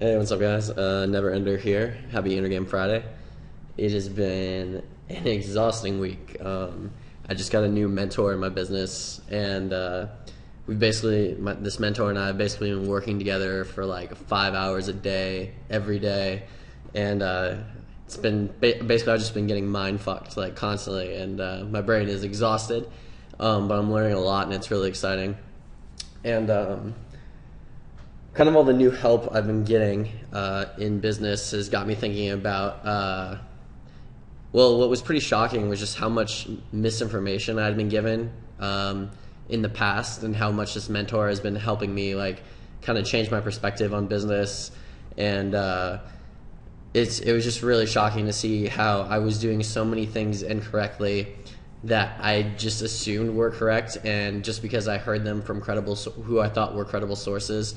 Hey, what's up, guys? Neverender here. Happy Intergame Friday. It has been an exhausting week. I just got a new mentor in my business, and this mentor and I have basically been working together for like 5 hours a day, every day, and it's been basically I've just been getting mind fucked like constantly, and my brain is exhausted, but I'm learning a lot, and it's really exciting. And kind of all the new help I've been getting in business has got me thinking about, what was pretty shocking was just how much misinformation I'd been given in the past, and how much this mentor has been helping me like kind of change my perspective on business. And it was just really shocking to see how I was doing so many things incorrectly that I just assumed were correct, and just because I heard them from who I thought were credible sources,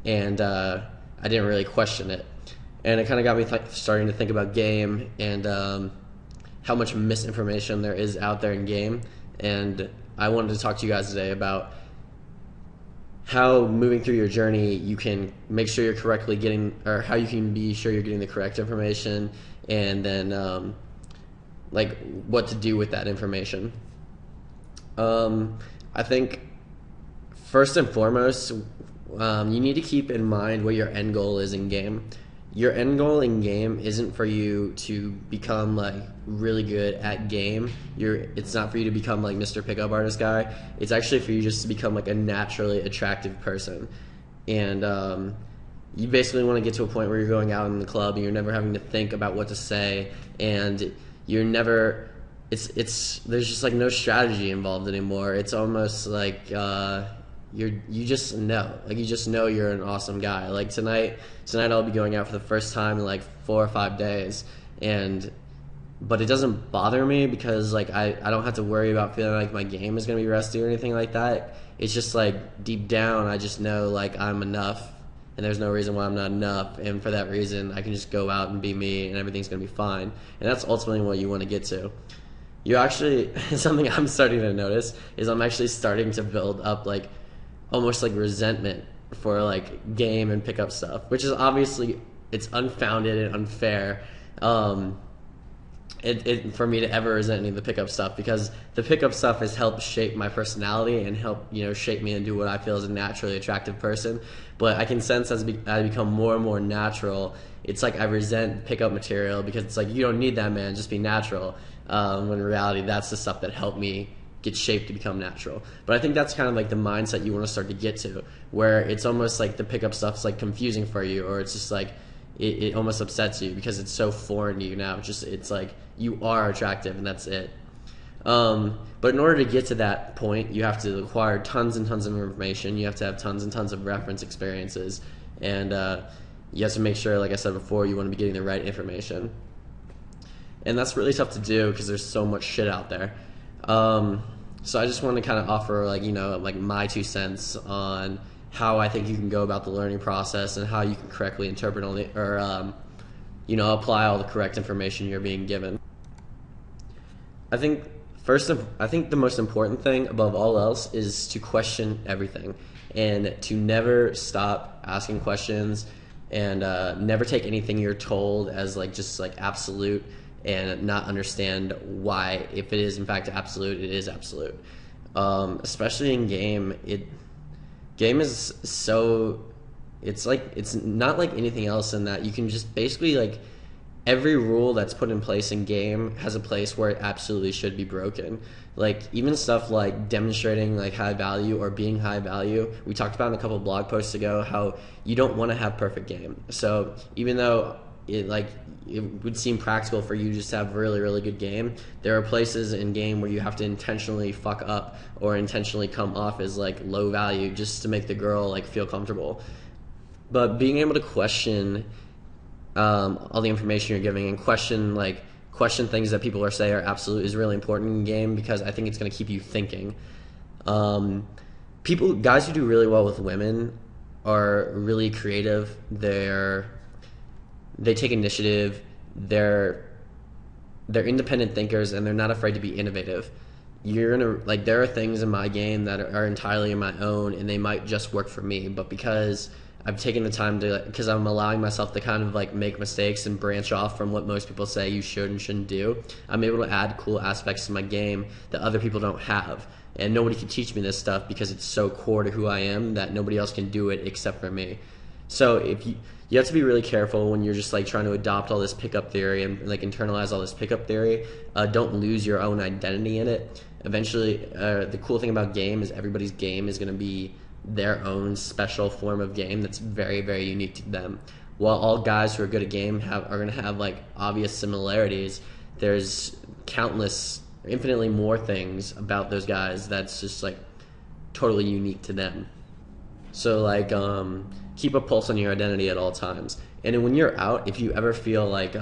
and I didn't really question it. And it kind of got me starting to think about game, and how much misinformation there is out there in game. And I wanted to talk to you guys today about how, moving through your journey, you can make sure you're correctly getting, or how you can be sure you're getting the correct information, and then like what to do with that information. I think first and foremost, you need to keep in mind what your end goal is in game. Your end goal in game isn't for you to become like really good at game. It's not for you to become like Mr. Pickup Artist guy. It's actually for you just to become like a naturally attractive person. And you basically want to get to a point where you're going out in the club and you're never having to think about what to say, and you're never there's just like no strategy involved anymore. It's almost like you just know, like you just know you're an awesome guy. Like tonight I'll be going out for the first time in like 4 or 5 days, but it doesn't bother me because like I don't have to worry about feeling like my game is gonna be rusty or anything like that. It's just like deep down I just know like I'm enough, and there's no reason why I'm not enough, and for that reason I can just go out and be me and everything's gonna be fine. And that's ultimately what you want to get to. You actually something I'm starting to notice is I'm actually starting to build up like almost like resentment for like game and pickup stuff, which is obviously it's unfounded and unfair for me to ever resent any of the pickup stuff, because the pickup stuff has helped shape my personality and help shape me into what I feel is a naturally attractive person. But I can sense as I become more and more natural, it's like I resent pickup material because it's like, you don't need that, man, just be natural, when in reality that's the stuff that helped me get shaped to become natural. But I think that's kind of like the mindset you want to start to get to, where it's almost like the pickup stuff's like confusing for you, or it's just like it almost upsets you because it's so foreign to you now. It's like you are attractive and that's it. But in order to get to that point, you have to acquire tons and tons of information. You have to have tons and tons of reference experiences, and you have to make sure, like I said before, you want to be getting the right information. And that's really tough to do because there's so much shit out there. So I just want to kind of offer like my 2 cents on how I think you can go about the learning process, and how you can correctly interpret or apply all the correct information you're being given. I think the most important thing above all else is to question everything, and to never stop asking questions, and never take anything you're told as like just like absolute, and not understand why, if it is in fact absolute, it is absolute. Especially in game, game is so, it's not like anything else in that you can just basically like every rule that's put in place in game has a place where it absolutely should be broken. Like even stuff like demonstrating like high value or being high value, we talked about in a couple of blog posts ago how you don't want to have perfect game. So even though it would seem practical for you just to have really, really good game, there are places in game where you have to intentionally fuck up or intentionally come off as like low value just to make the girl like feel comfortable. But being able to question all the information you're giving, and question things that people say are absolute, is really important in game, because I think it's going to keep you thinking. Guys who do really well with women are really creative. They take initiative, they're independent thinkers, and they're not afraid to be innovative. There are things in my game that are entirely in my own, and they might just work for me, but because I've taken the time to, because I'm allowing myself to kind of like make mistakes and branch off from what most people say you should and shouldn't do. I'm able to add cool aspects to my game that other people don't have. And nobody can teach me this stuff because it's so core to who I am that nobody else can do it except for me. So if you have to be really careful when you're just like trying to adopt all this pickup theory and like internalize all this pickup theory. Don't lose your own identity in it. Eventually, the cool thing about game is everybody's game is going to be their own special form of game that's very, very unique to them. While all guys who are good at game are going to have like obvious similarities, there's countless, infinitely more things about those guys that's just like totally unique to them. So like keep a pulse on your identity at all times. And when you're out, if you ever feel like you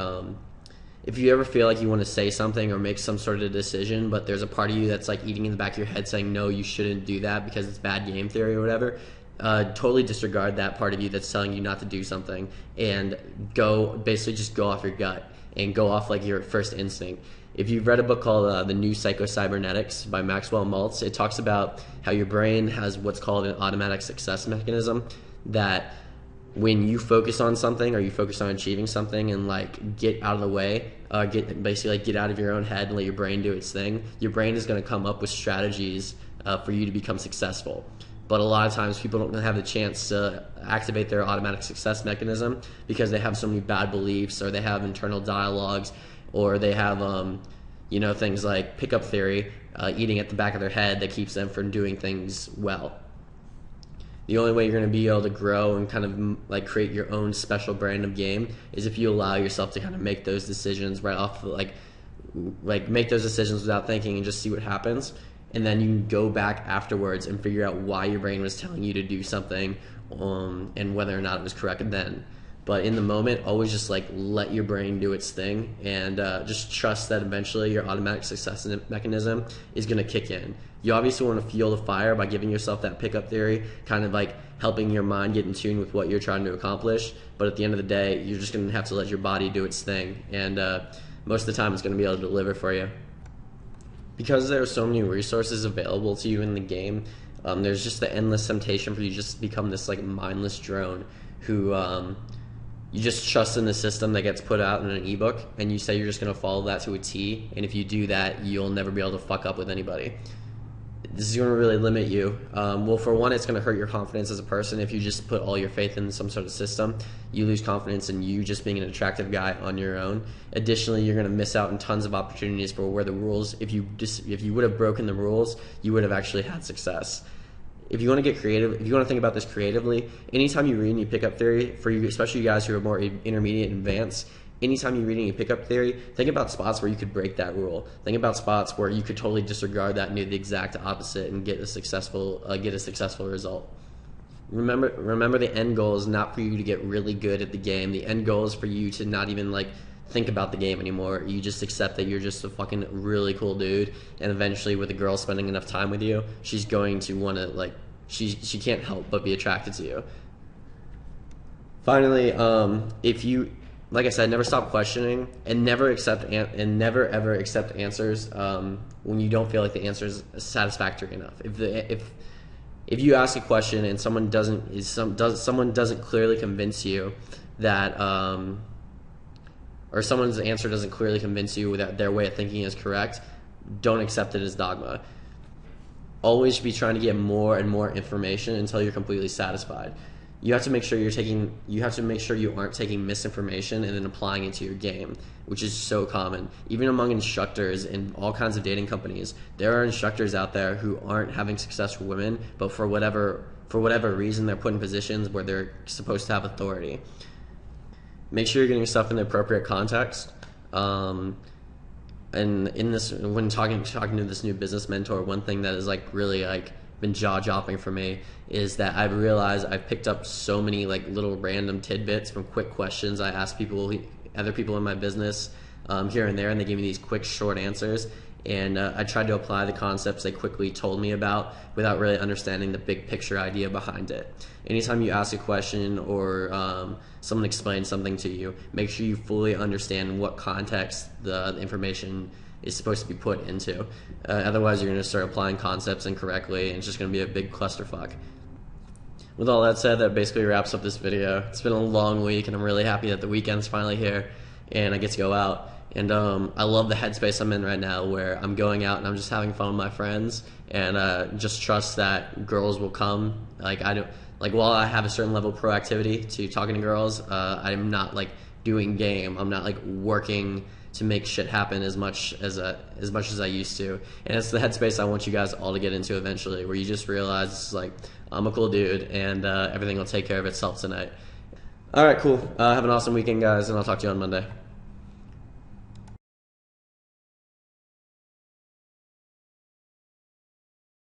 want to say something or make some sort of decision, but there's a part of you that's like eating in the back of your head saying no, you shouldn't do that because it's bad game theory or whatever, totally disregard that part of you that's telling you not to do something and basically just go off your gut and go off like your first instinct. If you've read a book called The New Psycho-Cybernetics by Maxwell Maltz, it talks about how your brain has what's called an automatic success mechanism, that when you focus on something or you focus on achieving something and like get out of the way, get out of your own head and let your brain do its thing, your brain is going to come up with strategies for you to become successful. But a lot of times people don't have the chance to activate their automatic success mechanism because they have so many bad beliefs, or they have internal dialogues, or they have things like pickup theory eating at the back of their head that keeps them from doing things well. The only way you're going to be able to grow and kind of like create your own special brand of game is if you allow yourself to kind of make those decisions right off, like make those decisions without thinking and just see what happens. And then you can go back afterwards and figure out why your brain was telling you to do something and whether or not it was correct then. But in the moment, always just like let your brain do its thing and just trust that eventually your automatic success mechanism is going to kick in. You obviously want to fuel the fire by giving yourself that pickup theory, kind of like helping your mind get in tune with what you're trying to accomplish. But at the end of the day, you're just going to have to let your body do its thing. And most of the time, it's going to be able to deliver for you. Because there are so many resources available to you in the game, there's just the endless temptation for you to just become this like mindless drone who you just trust in the system that gets put out in an ebook, and you say you're just going to follow that to a T, and if you do that, you'll never be able to fuck up with anybody. This is going to really limit you. Well, for one, it's going to hurt your confidence as a person. If you just put all your faith in some sort of system, you lose confidence in you just being an attractive guy on your own. Additionally, you're going to miss out on tons of opportunities for where the rules, if you would have broken the rules, you would have actually had success. If you want to get creative, if you want to think about this creatively, anytime you read any pickup theory, for you, especially you guys who are more intermediate and advanced, anytime you're reading a pickup theory, think about spots where you could break that rule. Think about spots where you could totally disregard that and do the exact opposite and get a successful result. Remember the end goal is not for you to get really good at the game. The end goal is for you to not even like think about the game anymore. You just accept that you're just a fucking really cool dude, and eventually with a girl spending enough time with you, she's going to want to like she can't help but be attracted to you. Finally, if you, like I said, never stop questioning and never ever accept answers when you don't feel like the answer is satisfactory enough. If you ask a question and someone doesn't clearly convince you that or someone's answer doesn't clearly convince you that their way of thinking is correct, don't accept it as dogma. Always be trying to get more and more information until you're completely satisfied. You have to make sure you aren't taking misinformation and then applying it to your game, which is so common. Even among instructors in all kinds of dating companies, there are instructors out there who aren't having success with women, but for whatever reason, they're put in positions where they're supposed to have authority. Make sure you're getting yourself in the appropriate context. And in this, when talking to this new business mentor, one thing that is like really like been jaw-dropping for me is that I've realized I've picked up so many like little random tidbits from quick questions I ask other people in my business here and there, and they give me these quick short answers, and I tried to apply the concepts they quickly told me about without really understanding the big picture idea behind it. Anytime you ask a question or someone explains something to you, make sure you fully understand what context the information is supposed to be put into. Otherwise, you're going to start applying concepts incorrectly, and it's just going to be a big clusterfuck. with all that said, that basically wraps up this video. It's been a long week, and I'm really happy that the weekend's finally here and I get to go out. And I love the headspace I'm in right now, where I'm going out and I'm just having fun with my friends, and just trust that girls will come. While I have a certain level of proactivity to talking to girls, I'm not like doing game. I'm not like working to make shit happen as much as I used to. And it's the headspace I want you guys all to get into eventually, where you just realize it's like, I'm a cool dude, and everything will take care of itself tonight. All right, cool. Have an awesome weekend, guys, and I'll talk to you on Monday.